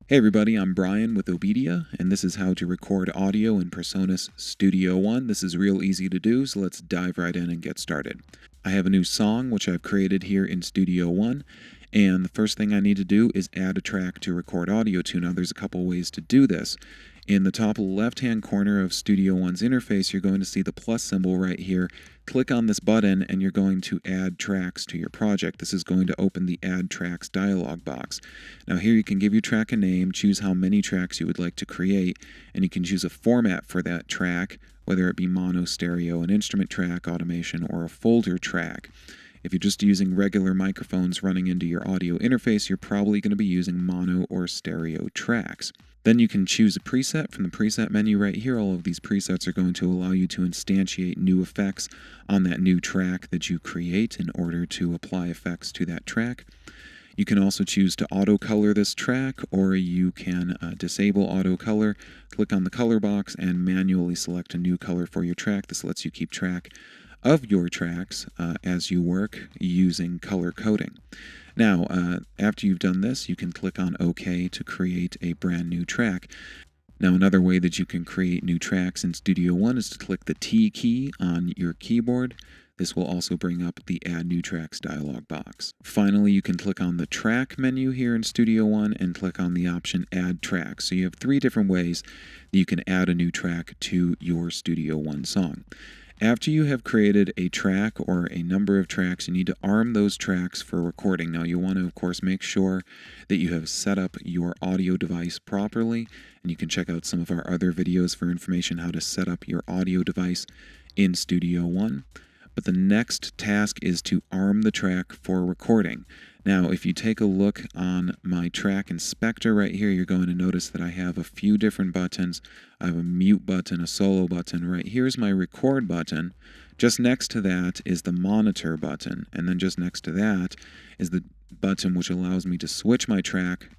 Hey everybody, I'm Brian with Obedia, and this is how to record audio in PreSonus Studio One. This is real easy to do, so let's dive right in and get started. I have a new song which I've created here in Studio One, and the first thing I need to do is add a track to record audio to. Now there's a couple ways to do this. In the top left-hand corner of Studio One's interface, you're going to see the plus symbol right here. Click on this button and you're going to add tracks to your project. This is going to open the Add Tracks dialog box. Now here you can give your track a name, choose how many tracks you would like to create, and you can choose a format for that track, whether it be mono, stereo, an instrument track, automation, or a folder track. If you're just using regular microphones running into your audio interface, you're probably going to be using mono or stereo tracks. Then you can choose a preset from the preset menu right here. All of these presets are going to allow you to instantiate new effects on that new track that you create in order to apply effects to that track. You can also choose to auto color this track, or you can disable auto color. Click on the color box and manually select a new color for your track. This lets you keep track of your tracks as you work using color coding. Now, after you've done this, you can click on OK to create a brand new track. Now, another way that you can create new tracks in Studio One is to click the T key on your keyboard. This will also bring up the Add New Tracks dialog box. Finally, you can click on the Track menu here in Studio One and click on the option Add Track. So you have 3 different ways that you can add a new track to your Studio One song. After you have created a track or a number of tracks, you need to arm those tracks for recording. Now, you want to, of course, make sure that you have set up your audio device properly, and you can check out some of our other videos for information how to set up your audio device in Studio One. But the next task is to arm the track for recording. Now, if you take a look on my track inspector right here, you're going to notice that I have a few different buttons. I have a mute button, a solo button. Right here's my record button. Just next to that is the monitor button. And then just next to that is the button which allows me to switch my track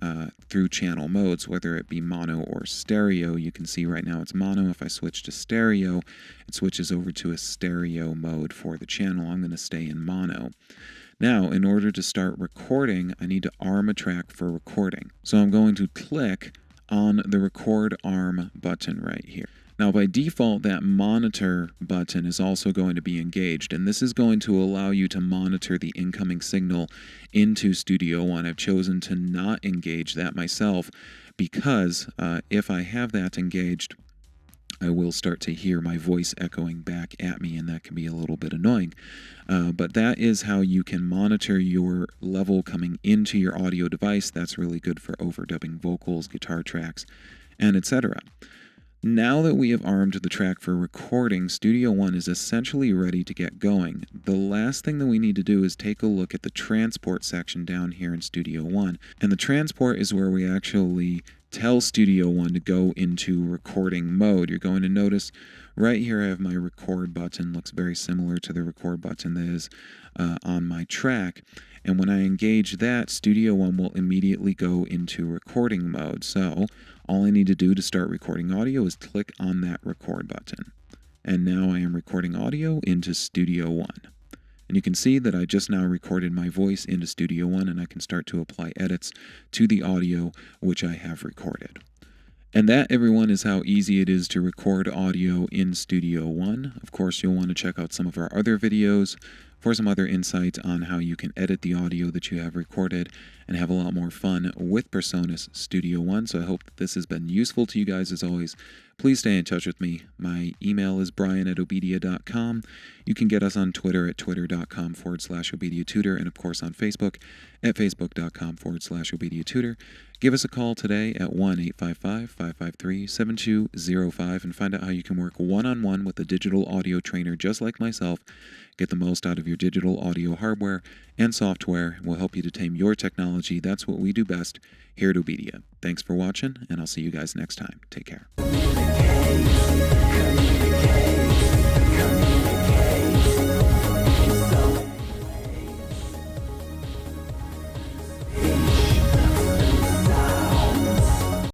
through channel modes, whether it be mono or stereo. You can see right now it's mono. If I switch to stereo, it switches over to a stereo mode for the channel. I'm going to stay in mono. Now, in order to start recording, I need to arm a track for recording. So I'm going to click on the Record Arm button right here. Now, by default, that monitor button is also going to be engaged, and this is going to allow you to monitor the incoming signal into Studio One. I've chosen to not engage that myself because if I have that engaged, I will start to hear my voice echoing back at me, and that can be a little bit annoying. But that is how you can monitor your level coming into your audio device. That's really good for overdubbing vocals, guitar tracks, and etc. Now that we have armed the track for recording, Studio One is essentially ready to get going. The last thing that we need to do is take a look at the transport section down here in Studio One. And the transport is where we actually tell Studio One to go into recording mode. You're going to notice right here I have my record button. Looks very similar to the record button that is on my track. And when I engage that, Studio One will immediately go into recording mode. So all I need to do to start recording audio is click on that record button. And now I am recording audio into Studio One. And you can see that I just now recorded my voice into Studio One, and I can start to apply edits to the audio which I have recorded. And that, everyone, is how easy it is to record audio in Studio One. Of course, you'll want to check out some of our other videos for some other insight on how you can edit the audio that you have recorded and have a lot more fun with PreSonus Studio One. So I hope that this has been useful to you guys. As always, please stay in touch with me. My email is brian@obedia.com. You can get us on Twitter at twitter.com/ObediaTutor, and of course on Facebook at facebook.com/ObediaTutor. Give us a call today at 1-855-553-7205 and find out how you can work one-on-one with a digital audio trainer just like myself. Get the most out of your digital audio hardware and software. We'll help you to tame your technology. That's what we do best here at Obedia. Thanks for watching, and I'll see you guys next time. Take care.